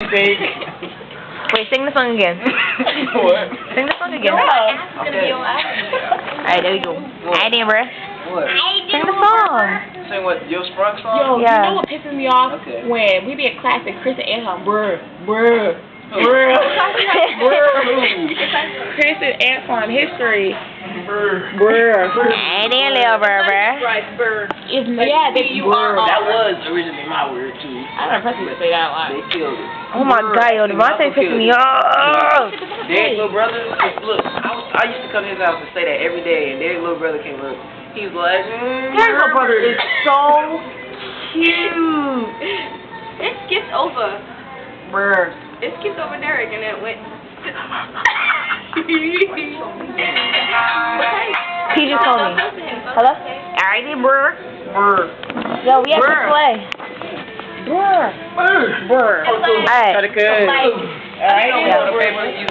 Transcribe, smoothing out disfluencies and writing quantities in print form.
Steak. Wait, sing the song again. What? Sing the song again. Okay. Alright, there you go. Alright, then, bruh. What? Sing the song. Sing what? Yo Sprunk song? Yo, Yeah. you know what pisses me off? Okay. When we be in class and Chris and Anton, bruh. Chris and Anton history. Alright, then, little bruh. It's yeah, they That was originally my word too. I don't know if say that a lot. They killed it. Oh my god, yo, Devontae pissing me off. Derek's little brother, look, I used to come to his house and say that every day, and Derek's little brother came up. He was like, Derek's little brother is so cute. It skipped over. Bruh. It skipped over Derek and it went. He just told me. Hello? Alright, then, bruh. Yo, we have to play. Bruh. Alright. Alright, Alright. yeah.